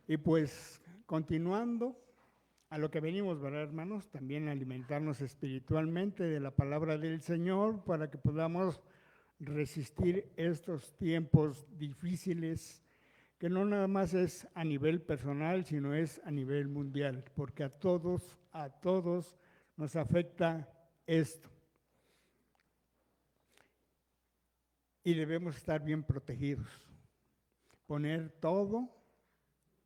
Y pues continuando a lo que venimos, ¿verdad, hermanos? También alimentarnos espiritualmente de la palabra del Señor para que podamos resistir estos tiempos difíciles, que no nada más es a nivel personal, sino es a nivel mundial, porque a todos nos afecta esto y debemos estar bien protegidos, poner todo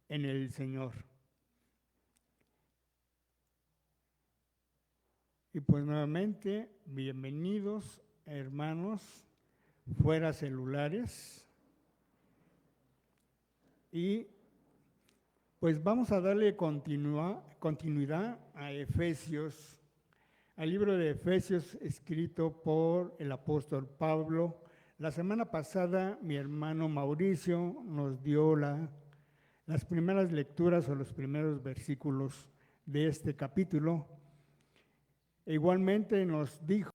en el Señor. Y pues nuevamente, bienvenidos hermanos, fuera celulares. Y pues vamos a darle continuidad a Efesios, al libro de Efesios escrito por el apóstol Pablo. La semana pasada mi hermano Mauricio nos dio las primeras lecturas o los primeros versículos de este capítulo. E igualmente nos dijo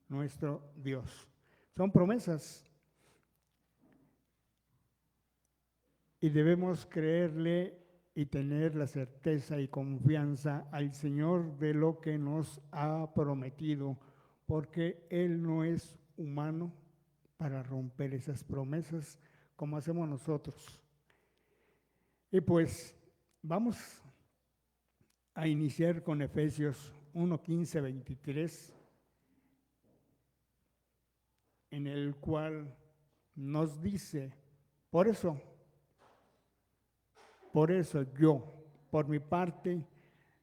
nuestro Dios. Son promesas y debemos creerle y tener la certeza y confianza al Señor de lo que nos ha prometido, porque Él no es humano para romper esas promesas como hacemos nosotros. Y pues vamos a iniciar con Efesios 1, 15, 23, en el cual nos dice, por eso yo, por mi parte,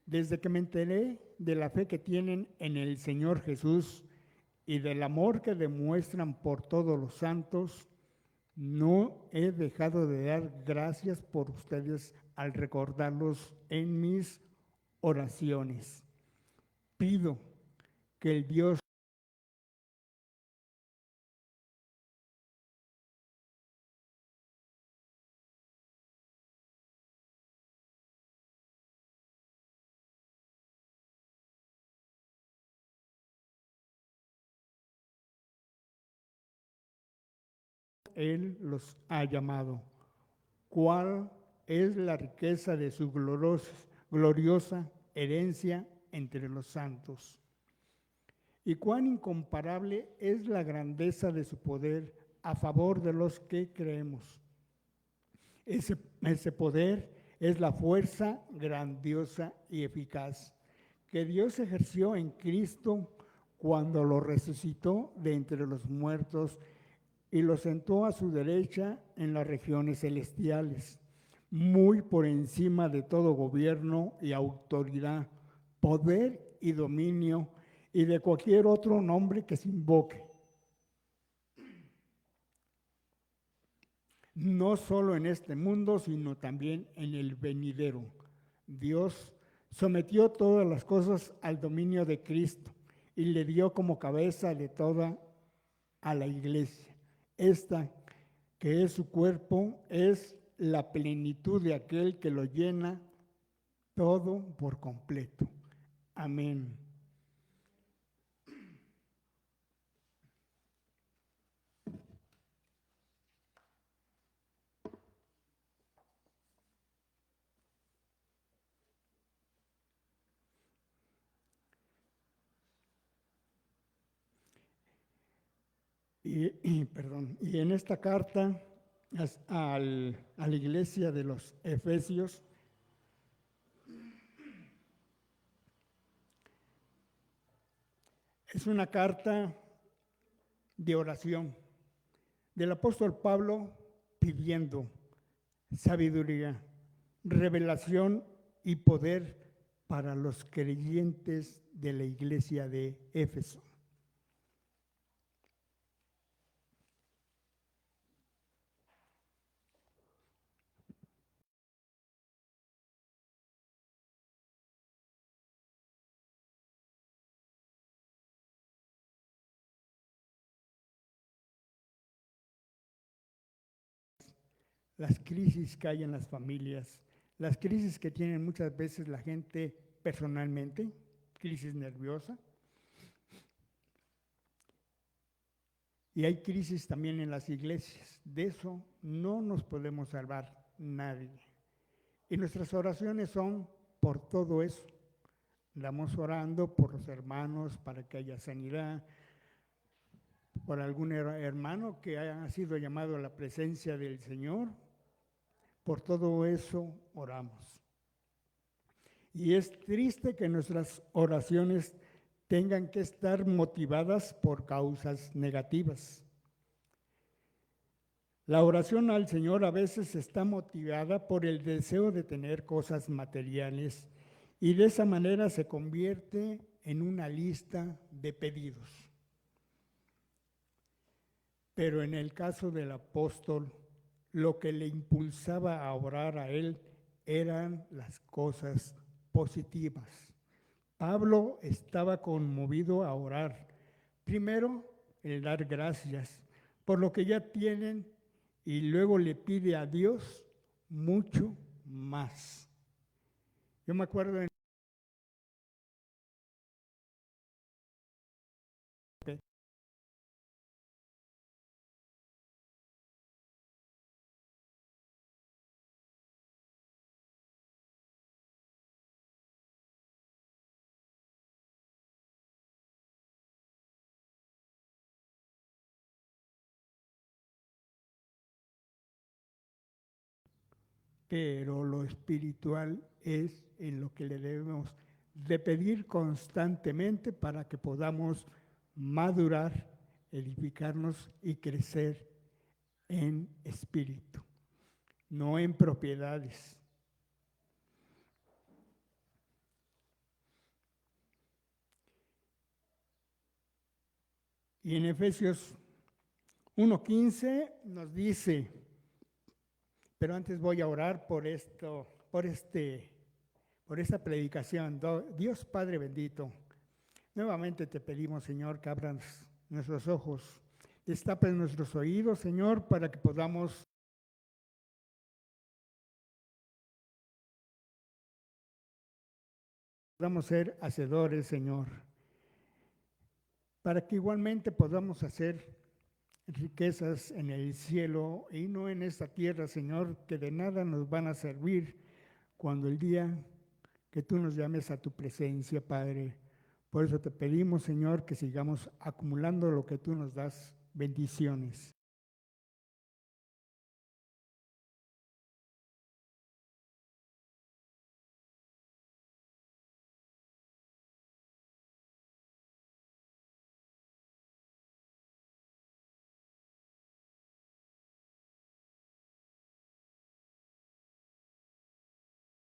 desde que me enteré de la fe que tienen en el Señor Jesús y del amor que demuestran por todos los santos, no he dejado de dar gracias por ustedes al recordarlos en mis oraciones. Pido que el Dios, Él los ha llamado. ¿Cuál es la riqueza de su gloriosa herencia entre los santos? Y cuán incomparable es la grandeza de su poder a favor de los que creemos. Ese poder es la fuerza grandiosa y eficaz que Dios ejerció en Cristo cuando lo resucitó de entre los muertos y lo sentó a su derecha en las regiones celestiales, muy por encima de todo gobierno y autoridad, poder y dominio y de cualquier otro nombre que se invoque, no solo en este mundo, sino también en el venidero. Dios sometió todas las cosas al dominio de Cristo y le dio como cabeza de toda a la iglesia. Esta, que es su cuerpo, es la plenitud de aquel que lo llena todo por completo. Amén. Perdón, y en esta carta a la iglesia de los Efesios, es una carta de oración del apóstol Pablo pidiendo sabiduría, revelación y poder para los creyentes de la iglesia de Éfeso. las crisis que hay en las familias, las crisis que tienen muchas veces la gente personalmente, crisis nerviosa. Y hay crisis también en las iglesias. De eso no nos podemos salvar nadie. Y nuestras oraciones son por todo eso. Andamos orando por los hermanos para que haya sanidad, por algún hermano que haya sido llamado a la presencia del Señor. Por todo eso oramos. Y es triste que nuestras oraciones tengan que estar motivadas por causas negativas. La oración al Señor a veces está motivada por el deseo de tener cosas materiales y de esa manera se convierte en una lista de pedidos. Pero en el caso del apóstol, lo que le impulsaba a orar a él eran las cosas positivas. Pablo estaba conmovido a orar. Primero, el dar gracias por lo que ya tienen y luego le pide a Dios mucho más. Yo me acuerdo pero lo espiritual es en lo que le debemos de pedir constantemente para que podamos madurar, edificarnos y crecer en espíritu, no en propiedades. Y en Efesios 1:15 nos dice, pero antes voy a orar por esto, por esta predicación. Dios Padre bendito, nuevamente te pedimos, Señor, que abras nuestros ojos, destapes nuestros oídos, Señor, para que podamos ser hacedores, Señor, para que igualmente podamos hacer riquezas en el cielo y no en esta tierra, Señor, que de nada nos van a servir cuando el día que tú nos llames a tu presencia, Padre. Por eso te pedimos, Señor, que sigamos acumulando lo que tú nos das, bendiciones.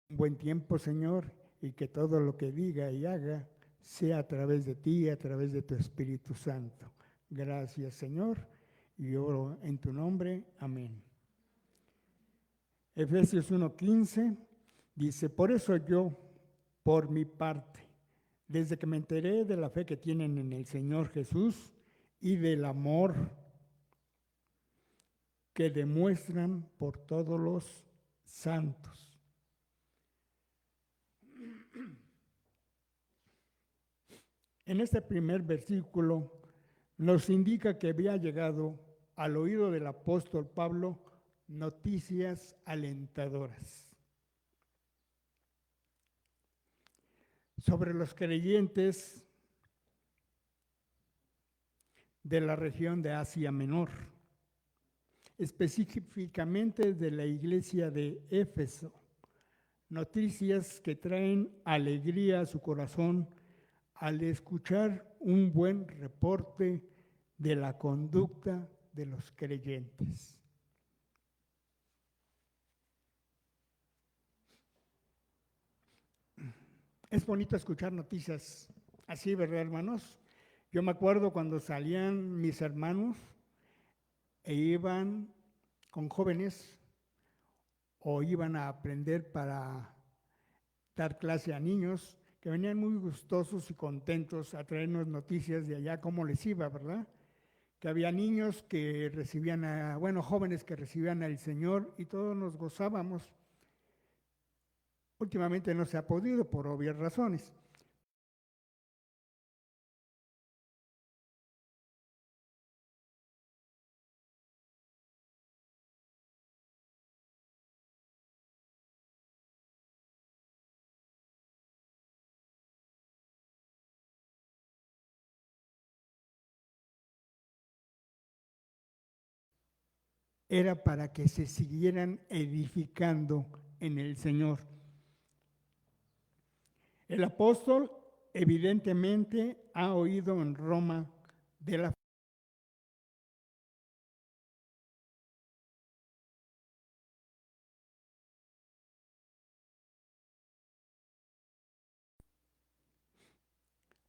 Un buen tiempo, Señor, y que todo lo que diga y haga sea a través de ti, a través de tu Espíritu Santo. Gracias, Señor, y oro en tu nombre. Amén. Efesios 1:15 dice, por eso yo, por mi parte, desde que me enteré de la fe que tienen en el Señor Jesús y del amor que demuestran por todos los santos. En este primer versículo nos indica que había llegado al oído del apóstol Pablo noticias alentadoras sobre los creyentes de la región de Asia Menor, específicamente de la iglesia de Éfeso, noticias que traen alegría a su corazón al escuchar un buen reporte de la conducta de los creyentes. Es bonito escuchar noticias así, ¿verdad, hermanos? Yo me acuerdo cuando salían mis hermanos e iban con jóvenes o iban a aprender para dar clase a niños, que venían muy gustosos y contentos a traernos noticias de allá, cómo les iba, ¿verdad? que había niños que recibían, jóvenes que recibían al Señor y todos nos gozábamos. Últimamente no se ha podido por obvias razones. Era para que se siguieran edificando en el Señor. El apóstol evidentemente ha oído en Roma de la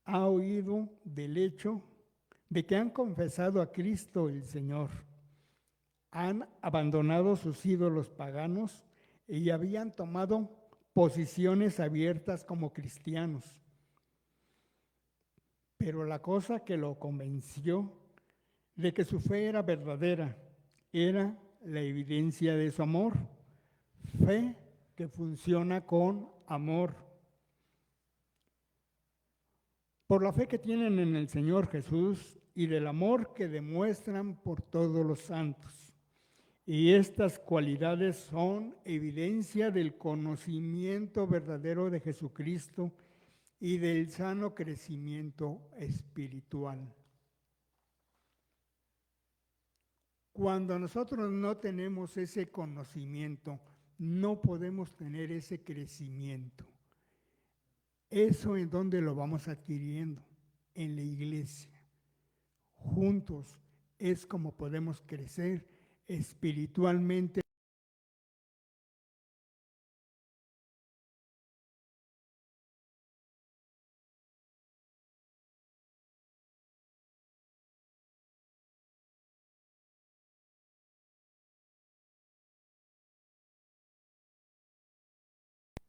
ha oído del hecho de que han confesado a Cristo el Señor, han abandonado sus ídolos paganos y habían tomado posiciones abiertas como cristianos. Pero la cosa que lo convenció de que su fe era verdadera era la evidencia de su amor, fe que funciona con amor. Por la fe que tienen en el Señor Jesús y del amor que demuestran por todos los santos. Y estas cualidades son evidencia del conocimiento verdadero de Jesucristo y del sano crecimiento espiritual. Cuando nosotros no tenemos ese conocimiento, no podemos tener ese crecimiento. Eso es donde lo vamos adquiriendo, en la iglesia. Juntos es como podemos crecer espiritualmente.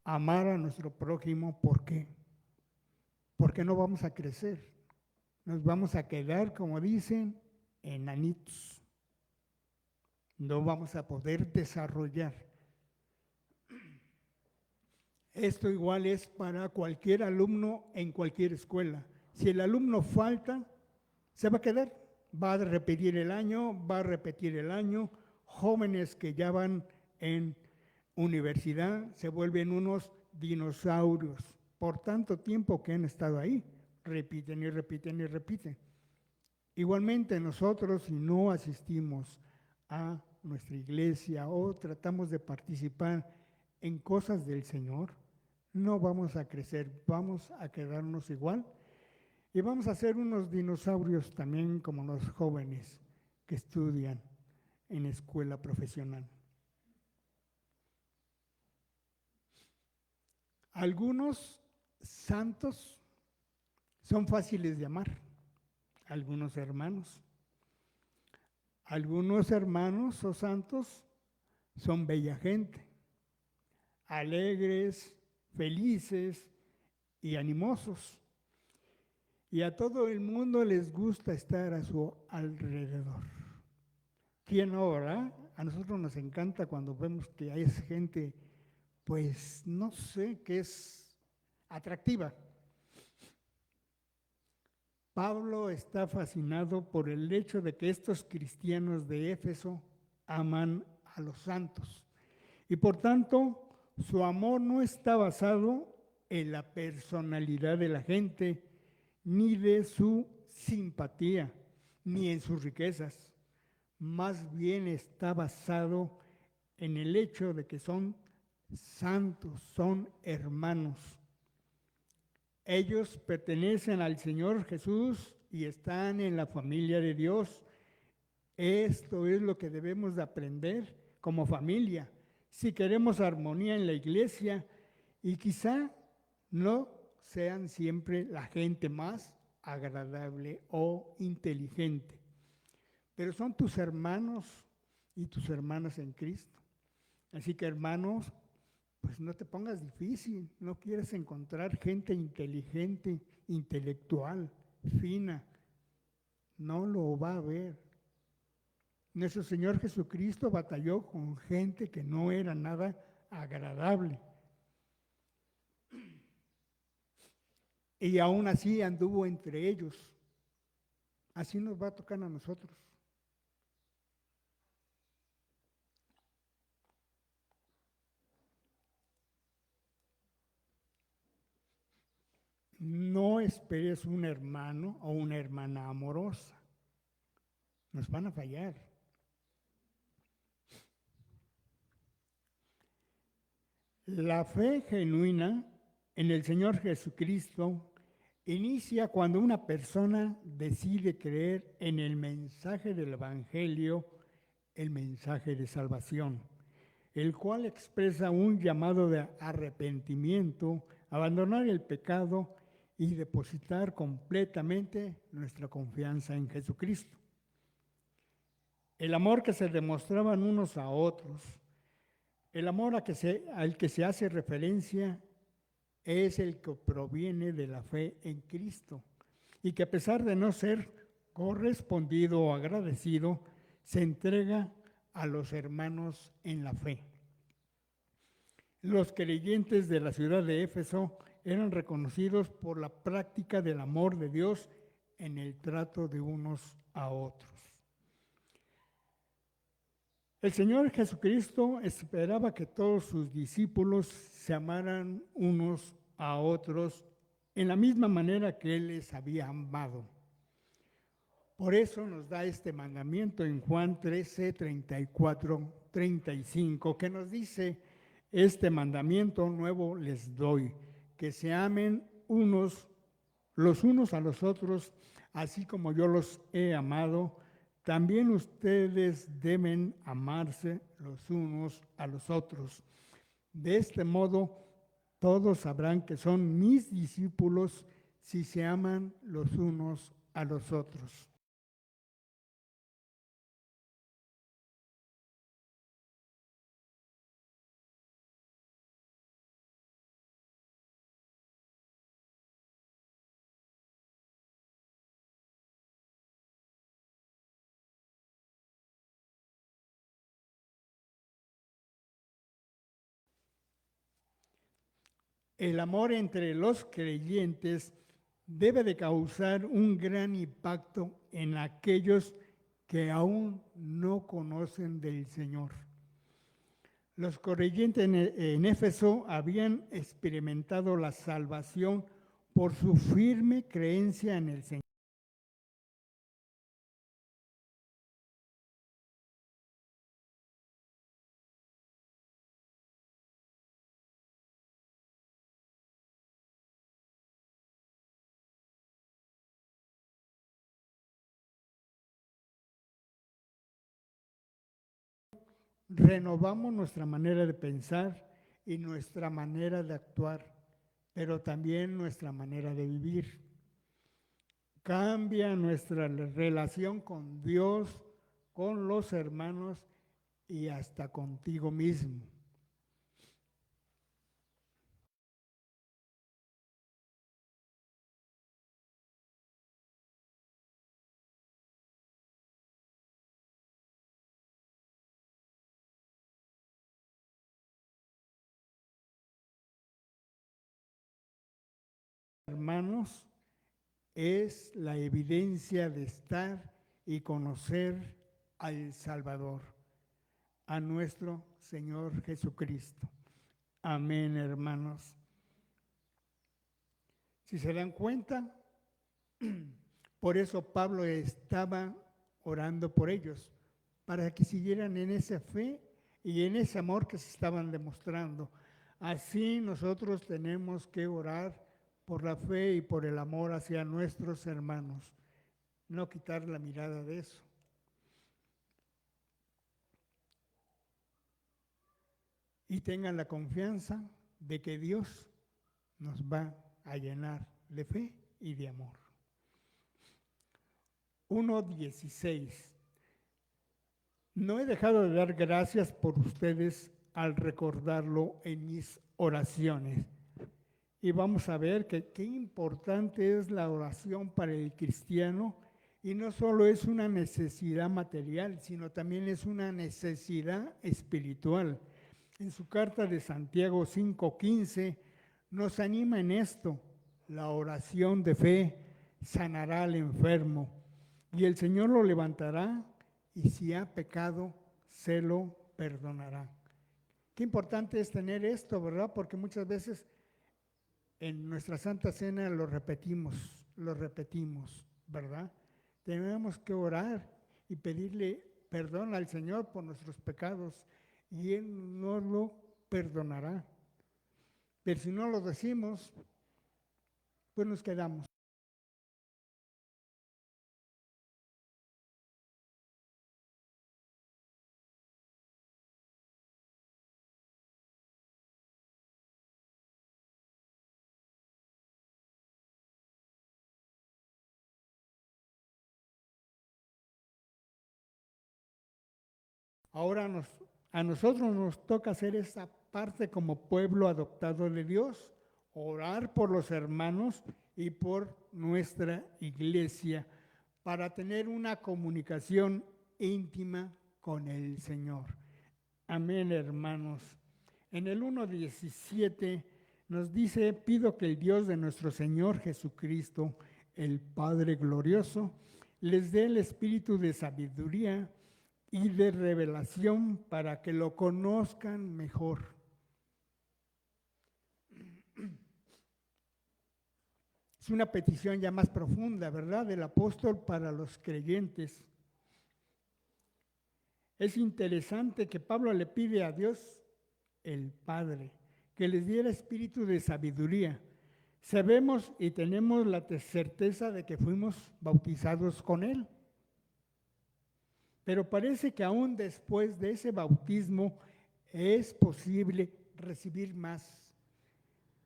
Amar a nuestro prójimo, ¿por qué? Porque no vamos a crecer. Nos vamos a quedar, como dicen, enanitos. No vamos a poder desarrollar. Esto igual es para cualquier alumno en cualquier escuela. Si el alumno falta, se va a quedar, va a repetir el año. Jóvenes que ya van en universidad se vuelven unos dinosaurios por tanto tiempo que han estado ahí. Repiten y repiten y repiten. Igualmente nosotros, si no asistimos a nuestra iglesia o tratamos de participar en cosas del Señor, no vamos a crecer, vamos a quedarnos igual y vamos a ser unos dinosaurios también como los jóvenes que estudian en escuela profesional. Algunos santos son fáciles de amar, algunos hermanos. Algunos hermanos o santos son bella gente, alegres, felices y animosos. Y a todo el mundo les gusta estar a su alrededor. ¿Quién no, verdad? A nosotros nos encanta cuando vemos que hay gente, pues no sé, que es atractiva. Pablo está fascinado por el hecho de que estos cristianos de Éfeso aman a los santos. Y por tanto, su amor no está basado en la personalidad de la gente, ni de su simpatía, ni en sus riquezas. Más bien está basado en el hecho de que son santos, son hermanos. Ellos pertenecen al Señor Jesús y están en la familia de Dios. Esto es lo que debemos de aprender como familia. Si queremos armonía en la iglesia y quizá no sean siempre la gente más agradable o inteligente, pero son tus hermanos y tus hermanas en Cristo. Así que hermanos, pues no te pongas difícil, no quieres encontrar gente inteligente, intelectual, fina. no lo va a ver. Nuestro Señor Jesucristo batalló con gente que no era nada agradable. Y aún así anduvo entre ellos. Así nos va a tocar a nosotros. No esperes un hermano o una hermana amorosa. Nos van a fallar. La fe genuina en el Señor Jesucristo inicia cuando una persona decide creer en el mensaje del Evangelio, el mensaje de salvación, el cual expresa un llamado de arrepentimiento, abandonar el pecado y depositar completamente nuestra confianza en Jesucristo. El amor que se demostraban unos a otros, el amor al que se hace referencia es el que proviene de la fe en Cristo y que a pesar de no ser correspondido o agradecido, se entrega a los hermanos en la fe. Los creyentes de la ciudad de Éfeso eran reconocidos por la práctica del amor de Dios en el trato de unos a otros. El Señor Jesucristo esperaba que todos sus discípulos se amaran unos a otros en la misma manera que Él les había amado. Por eso nos da este mandamiento en Juan 13, 34, 35, que nos dice: este mandamiento nuevo les doy, que se amen los unos a los otros, así como yo los he amado. También ustedes deben amarse los unos a los otros. De este modo, todos sabrán que son mis discípulos si se aman los unos a los otros. El amor entre los creyentes debe de causar un gran impacto en aquellos que aún no conocen del Señor. Los creyentes en Éfeso habían experimentado la salvación por su firme creencia en el Señor. Renovamos nuestra manera de pensar y nuestra manera de actuar, pero también nuestra manera de vivir. Cambia nuestra relación con Dios, con los hermanos y hasta contigo mismo. Hermanos, es la evidencia de estar y conocer al Salvador, a nuestro Señor Jesucristo. Amén, hermanos. Si se dan cuenta, por eso Pablo estaba orando por ellos, para que siguieran en esa fe y en ese amor que se estaban demostrando. Así nosotros tenemos que orar por la fe y por el amor hacia nuestros hermanos, no quitar la mirada de eso. Y tengan la confianza de que Dios nos va a llenar de fe y de amor. 1:16. No he dejado de dar gracias por ustedes al recordarlo en mis oraciones. Y vamos a ver que qué importante es la oración para el cristiano Y no solo es una necesidad material, sino también es una necesidad espiritual. En su carta de Santiago 5:15 nos anima en esto: la oración de fe sanará al enfermo y el Señor lo levantará y si ha pecado, se lo perdonará. Qué importante es tener esto, ¿verdad? Porque muchas veces en nuestra Santa Cena lo repetimos, ¿verdad? Tenemos que orar y pedirle perdón al Señor por nuestros pecados y Él nos lo perdonará. Pero si no lo decimos, pues nos quedamos. Ahora a nosotros nos toca hacer esa parte como pueblo adoptado de Dios, orar por los hermanos y por nuestra iglesia para tener una comunicación íntima con el Señor. Amén, hermanos. En el 1:17 nos dice: pido que el Dios de nuestro Señor Jesucristo, el Padre glorioso, les dé el espíritu de sabiduría y de revelación para que lo conozcan mejor. Es una petición ya más profunda, ¿verdad?, del apóstol para los creyentes. Es interesante que Pablo le pide a Dios, el Padre, que les diera espíritu de sabiduría. Sabemos y tenemos la certeza de que fuimos bautizados con Él. Pero parece que aún después de ese bautismo es posible recibir más.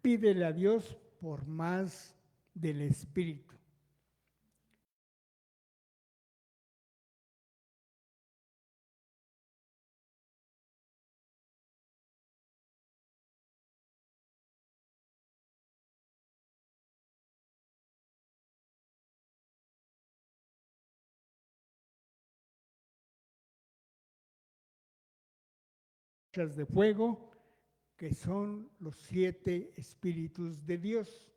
Pídele a Dios por más del Espíritu. De fuego, que son los 7 espíritus de Dios.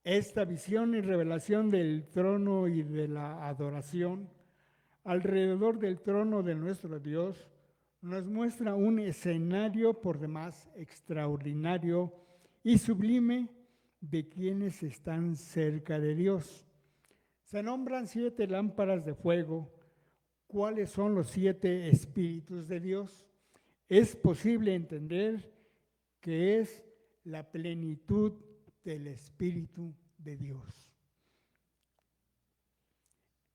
Esta visión y revelación del trono y de la adoración alrededor del trono de nuestro Dios nos muestra un escenario por demás extraordinario y sublime de quienes están cerca de Dios. Se nombran 7 lámparas de fuego. ¿Cuáles son los 7 espíritus de Dios? Es posible entender que es la plenitud del Espíritu de Dios.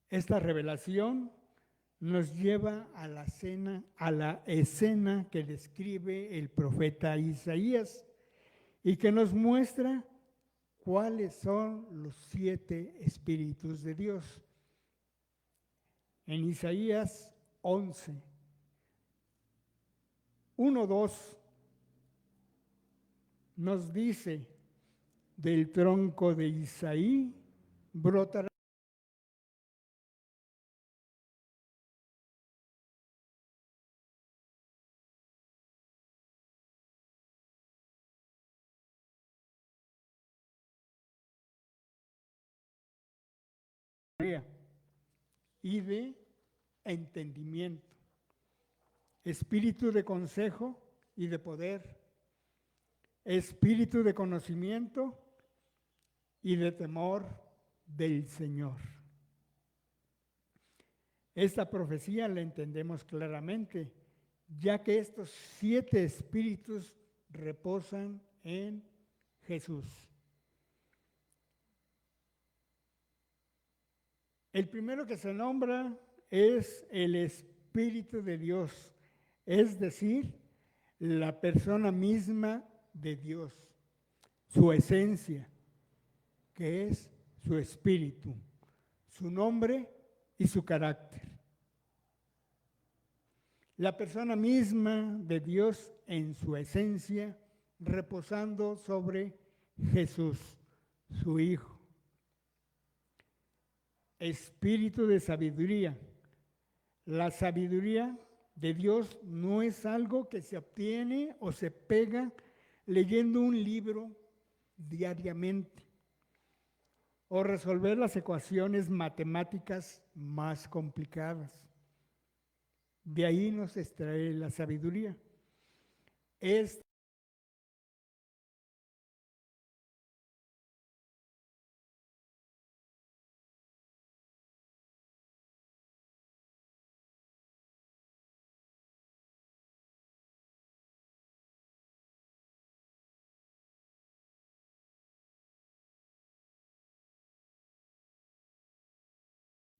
Esta revelación nos lleva a la escena que describe el profeta Isaías y que nos muestra cuáles son los 7 espíritus de Dios. En Isaías 11, 1:2 nos dice: del tronco de Isaí brotará y de entendimiento, espíritu de consejo y de poder, espíritu de conocimiento y de temor del Señor. Esta profecía la entendemos claramente, ya que estos 7 espíritus reposan en Jesús. El primero que se nombra es el Espíritu de Dios, es decir, la persona misma de Dios, su esencia, que es su espíritu, su nombre y su carácter. La persona misma de Dios en su esencia, reposando sobre Jesús, su Hijo. espíritu de sabiduría. La sabiduría de Dios no es algo que se obtiene o se pega leyendo un libro diariamente o resolver las ecuaciones matemáticas más complicadas. De ahí nos extrae la sabiduría. Es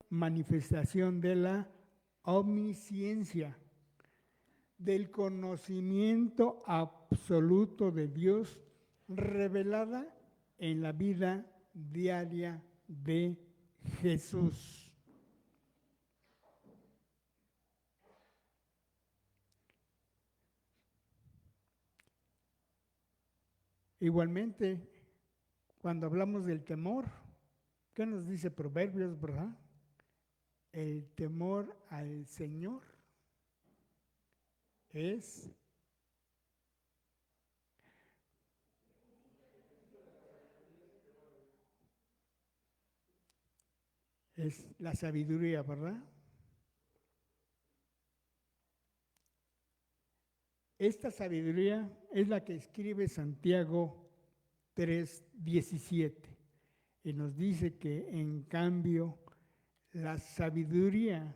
manifestación de la omnisciencia, del conocimiento absoluto de Dios revelada en la vida diaria de Jesús. Igualmente, cuando hablamos del temor, ¿qué nos dice Proverbios, verdad? El temor al Señor es la sabiduría, ¿verdad? Esta sabiduría es la que escribe Santiago 3:17 y nos dice que en cambio la sabiduría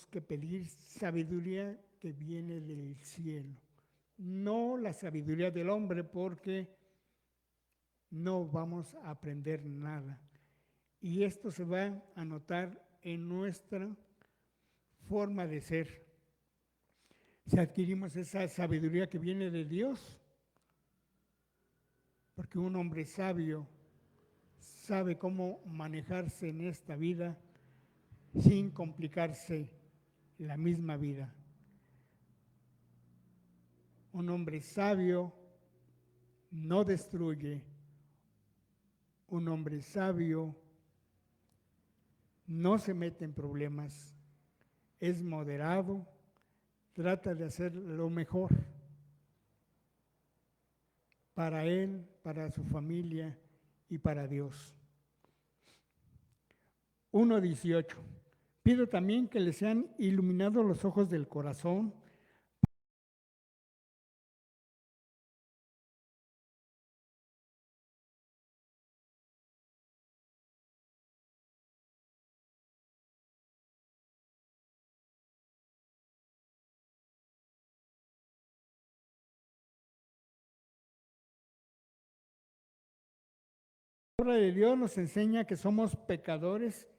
que pedir sabiduría que viene del cielo, no la sabiduría del hombre, porque no vamos a aprender nada. Y esto se va a notar en nuestra forma de ser. Si adquirimos esa sabiduría que viene de Dios, porque un hombre sabio sabe cómo manejarse en esta vida sin complicarse la misma vida. Un hombre sabio no destruye. Un hombre sabio no se mete en problemas. Es moderado, trata de hacer lo mejor para él, para su familia y para Dios. 1:18. Pido también que les sean iluminados los ojos del corazón La palabra de Dios nos enseña que somos pecadores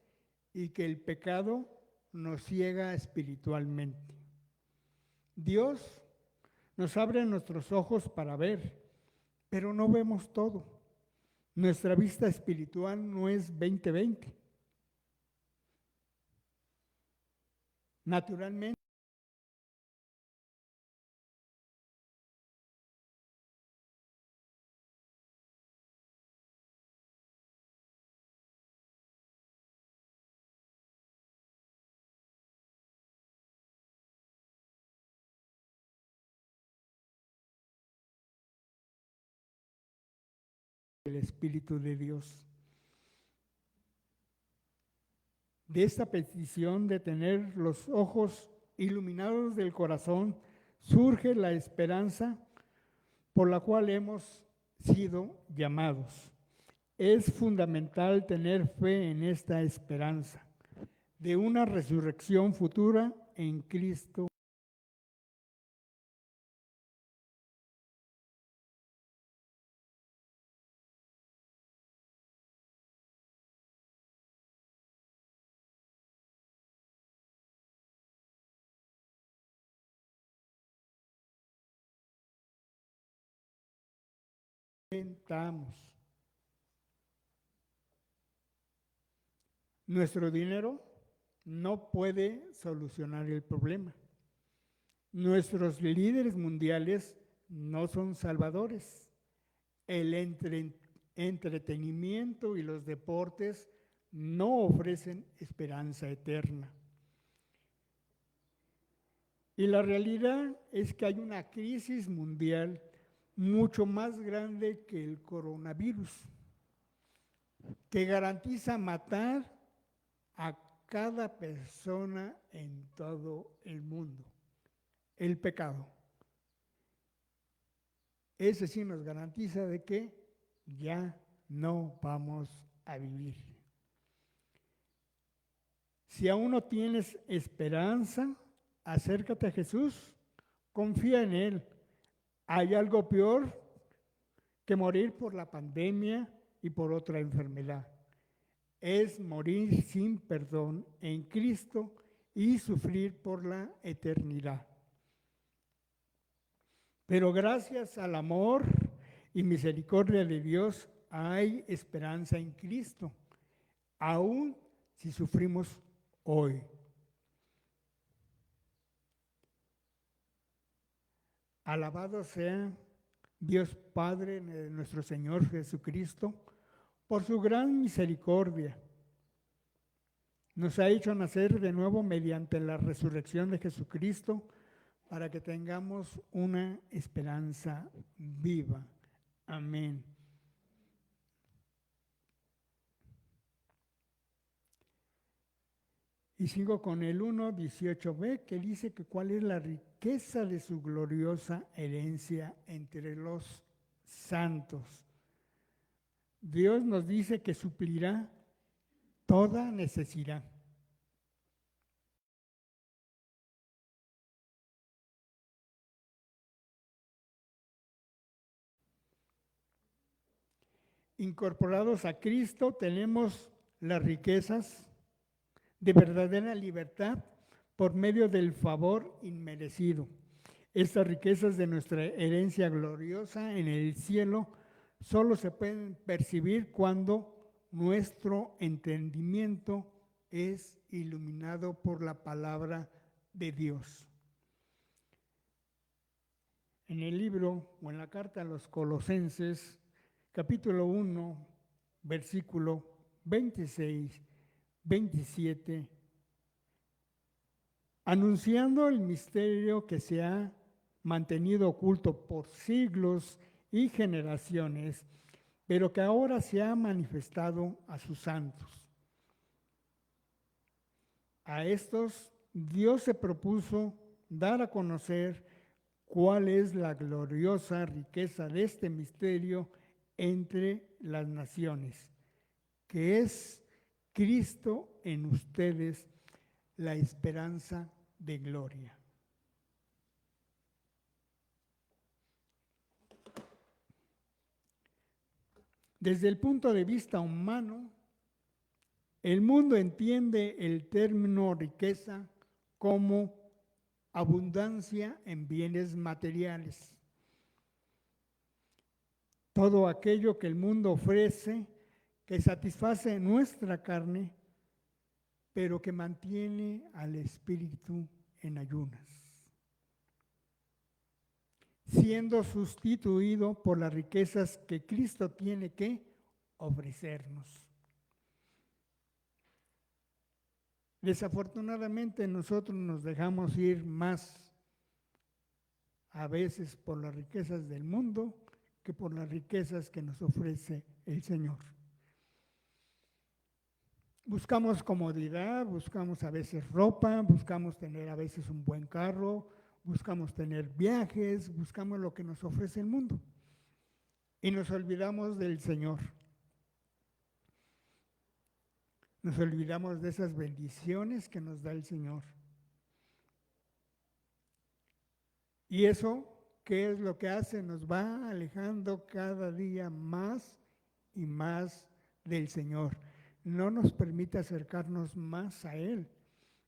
y que el pecado nos ciega espiritualmente. Dios nos abre nuestros ojos para ver, pero no vemos todo. Nuestra vista espiritual no es 20/20. Naturalmente, el Espíritu de Dios. De esta petición de tener los ojos iluminados del corazón surge la esperanza por la cual hemos sido llamados. Es fundamental tener fe en esta esperanza de una resurrección futura en Cristo. enfrentamos. Nuestro dinero no puede solucionar el problema. Nuestros líderes mundiales no son salvadores. El entretenimiento y los deportes no ofrecen esperanza eterna. Y la realidad es que hay una crisis mundial mucho más grande que el coronavirus, que garantiza matar a cada persona en todo el mundo. El pecado. Ese sí nos garantiza de que ya no vamos a vivir. Si aún no tienes esperanza, acércate a Jesús, confía en Él. Hay algo peor que morir por la pandemia y por otra enfermedad. Es morir sin perdón en Cristo y sufrir por la eternidad. Pero gracias al amor y misericordia de Dios hay esperanza en Cristo, aun si sufrimos hoy. Alabado sea Dios Padre de nuestro Señor Jesucristo, por su gran misericordia. Nos ha hecho nacer de nuevo mediante la resurrección de Jesucristo para que tengamos una esperanza viva. Amén. Y sigo con el 1:18b, que dice que cuál es la riqueza de su gloriosa herencia entre los santos. Dios nos dice que suplirá toda necesidad. Incorporados a Cristo tenemos las riquezas de verdadera libertad por medio del favor inmerecido. Estas riquezas de nuestra herencia gloriosa en el cielo solo se pueden percibir cuando nuestro entendimiento es iluminado por la palabra de Dios. En el libro o en la carta a los Colosenses, capítulo 1, versículo 26, 27, anunciando el misterio que se ha mantenido oculto por siglos y generaciones, pero que ahora se ha manifestado a sus santos. A estos Dios se propuso dar a conocer cuál es la gloriosa riqueza de este misterio entre las naciones, que es Cristo en ustedes, la esperanza de gloria. Desde el punto de vista humano, el mundo entiende el término riqueza como abundancia en bienes materiales. Todo aquello que el mundo ofrece, que satisface nuestra carne, pero que mantiene al espíritu en ayunas, siendo sustituido por las riquezas que Cristo tiene que ofrecernos. Desafortunadamente nosotros nos dejamos ir más a veces por las riquezas del mundo que por las riquezas que nos ofrece el Señor. Buscamos comodidad, buscamos a veces ropa, buscamos tener a veces un buen carro, buscamos tener viajes, buscamos lo que nos ofrece el mundo y nos olvidamos del Señor. Nos olvidamos de esas bendiciones que nos da el Señor. Y eso, ¿qué es lo que hace? Nos va alejando cada día más y más del Señor. No nos permite acercarnos más a Él.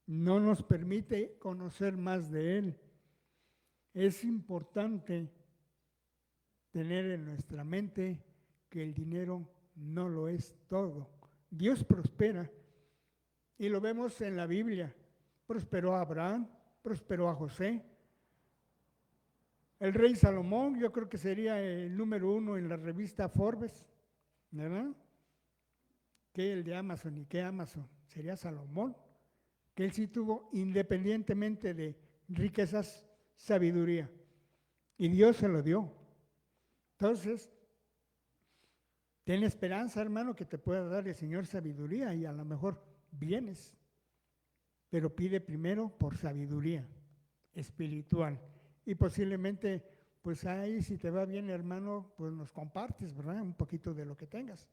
No nos permite conocer más de Él. Es importante tener en nuestra mente que el dinero no lo es todo. Dios prospera y lo vemos en la Biblia. Prosperó a Abraham, prosperó a José. El rey Salomón, yo creo que sería el número 1 en la revista Forbes, ¿verdad? Que el de Amazon. ¿Y qué Amazon? Sería Salomón, que él sí tuvo, independientemente de riquezas, sabiduría. Y Dios se lo dio. Entonces, ten esperanza, hermano, que te pueda dar el Señor sabiduría y a lo mejor vienes, pero pide primero por sabiduría espiritual. Y posiblemente, pues ahí si te va bien, hermano, pues nos compartes, ¿verdad? Un poquito de lo que tengas.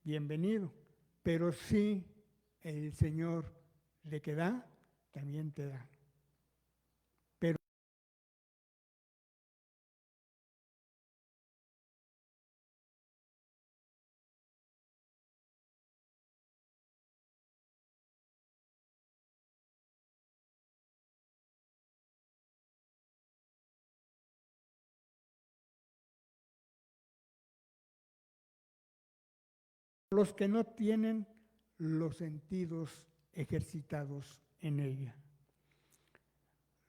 Bienvenido. Pero sí, el Señor le que da, también te da. Pero los que no tienen los sentidos ejercitados en ella.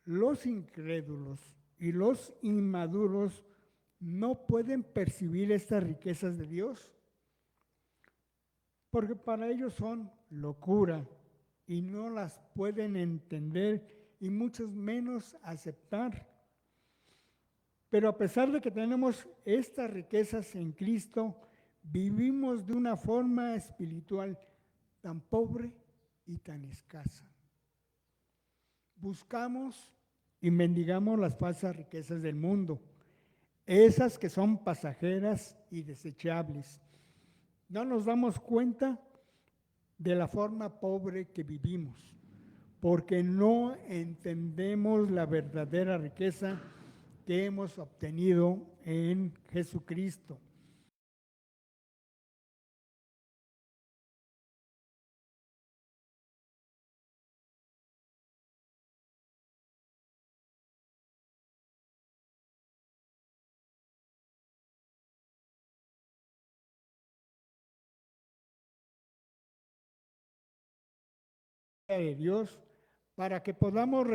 Los incrédulos y los inmaduros no pueden percibir estas riquezas de Dios, porque para ellos son locura y no las pueden entender y muchos menos aceptar. Pero a pesar de que tenemos estas riquezas en Cristo, vivimos de una forma espiritual tan pobre y tan escasa. Buscamos y mendigamos las falsas riquezas del mundo, esas que son pasajeras y desechables. No nos damos cuenta de la forma pobre que vivimos, porque no entendemos la verdadera riqueza que hemos obtenido en Jesucristo. De Dios para que podamos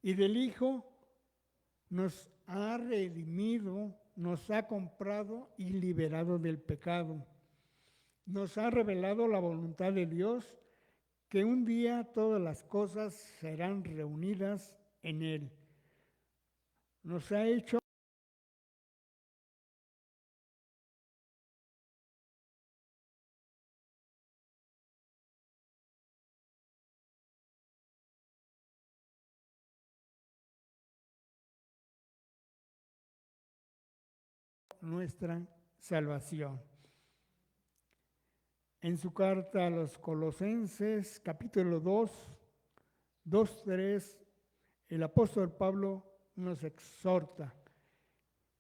y del Hijo nos ha redimido, nos ha comprado y liberado del pecado. Nos ha revelado la voluntad de Dios, que un día todas las cosas serán reunidas en Él. Nos ha hecho nuestra salvación. En su carta a los Colosenses, capítulo 2, 3, el apóstol Pablo nos exhorta.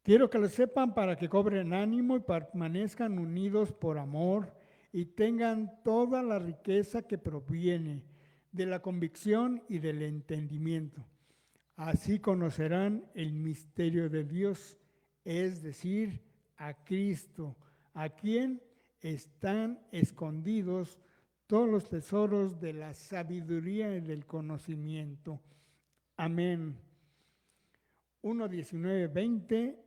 Quiero que lo sepan para que cobren ánimo y permanezcan unidos por amor y tengan toda la riqueza que proviene de la convicción y del entendimiento. Así conocerán el misterio de Dios, es decir, a Cristo, a quien están escondidos todos los tesoros de la sabiduría y del conocimiento. Amén. 1:19-20.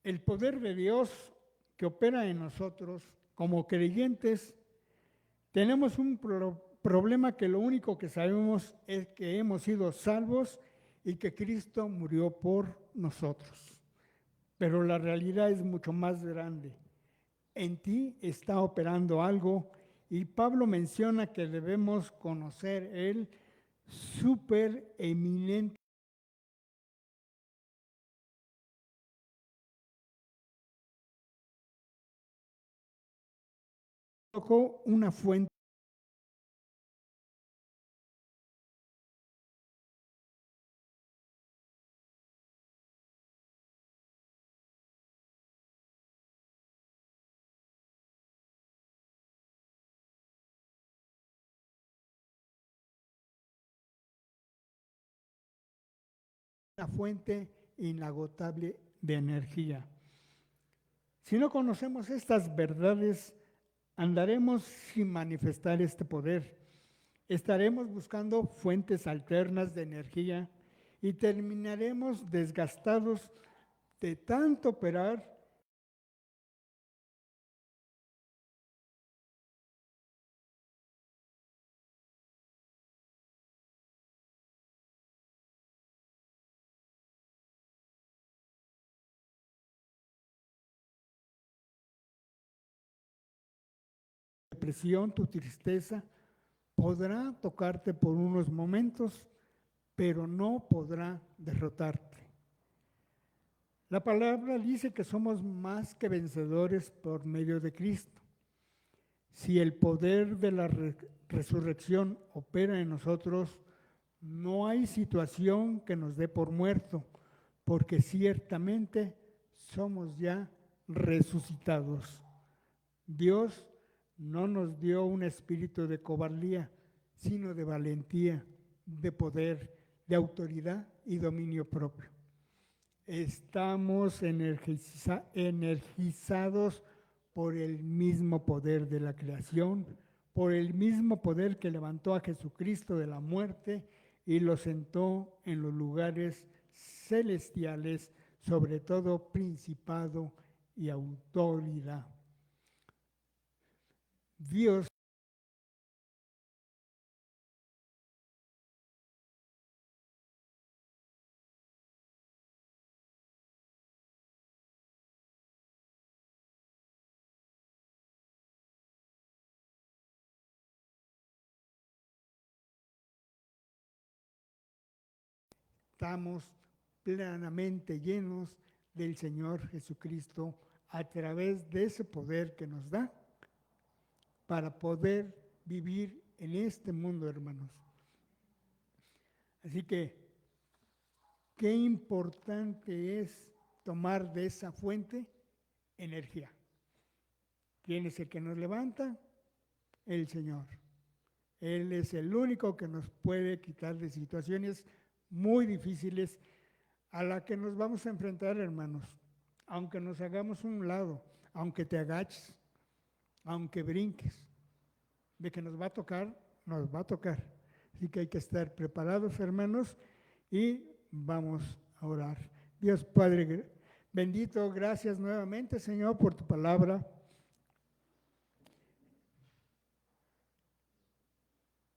El poder de Dios que opera en nosotros como creyentes, tenemos un Problema que lo único que sabemos es que hemos sido salvos y que Cristo murió por nosotros. Pero la realidad es mucho más grande. En ti está operando algo y Pablo menciona que debemos conocer el súper eminente, una fuente una fuente inagotable de energía. Si no conocemos estas verdades, andaremos sin manifestar este poder. Estaremos buscando fuentes alternas de energía y terminaremos desgastados de tanto operar tu depresión, tu tristeza, podrá tocarte por unos momentos, pero no podrá derrotarte. La palabra dice que somos más que vencedores por medio de Cristo. Si el poder de la resurrección opera en nosotros, no hay situación que nos dé por muerto, porque ciertamente somos ya resucitados. Dios no nos dio un espíritu de cobardía, sino de valentía, de poder, de autoridad y dominio propio. Estamos energizados por el mismo poder de la creación, por el mismo poder que levantó a Jesucristo de la muerte y lo sentó en los lugares celestiales, sobre todo principado y autoridad. Dios estamos plenamente llenos del Señor Jesucristo a través de ese poder que nos da para poder vivir en este mundo, hermanos. Así que, qué importante es tomar de esa fuente energía. ¿Quién es el que nos levanta? El Señor. Él es el único que nos puede quitar de situaciones muy difíciles a las que nos vamos a enfrentar, hermanos. Aunque nos hagamos un lado, aunque te agaches, aunque brinques, de que nos va a tocar, nos va a tocar. Así que hay que estar preparados, hermanos, y vamos a orar. Dios Padre bendito, gracias nuevamente, Señor, por tu palabra.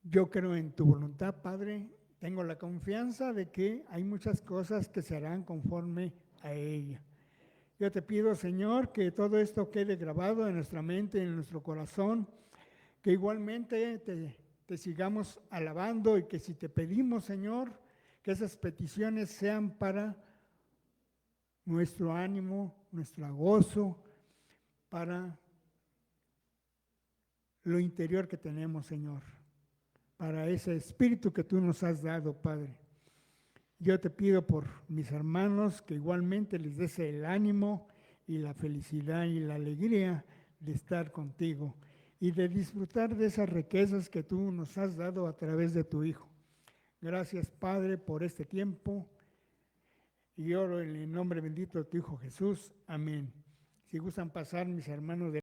Yo creo en tu voluntad, Padre. Tengo la confianza de que hay muchas cosas que se harán conforme a ella. Yo te pido, Señor, que todo esto quede grabado en nuestra mente, en nuestro corazón, que igualmente te sigamos alabando y que si te pedimos, Señor, que esas peticiones sean para nuestro ánimo, nuestro gozo, para lo interior que tenemos, Señor, para ese espíritu que tú nos has dado, Padre. Yo te pido por mis hermanos que igualmente les des el ánimo y la felicidad y la alegría de estar contigo y de disfrutar de esas riquezas que tú nos has dado a través de tu Hijo. Gracias, Padre, por este tiempo. Y oro en el nombre bendito de tu Hijo Jesús. Amén. Si gustan pasar, mis hermanos de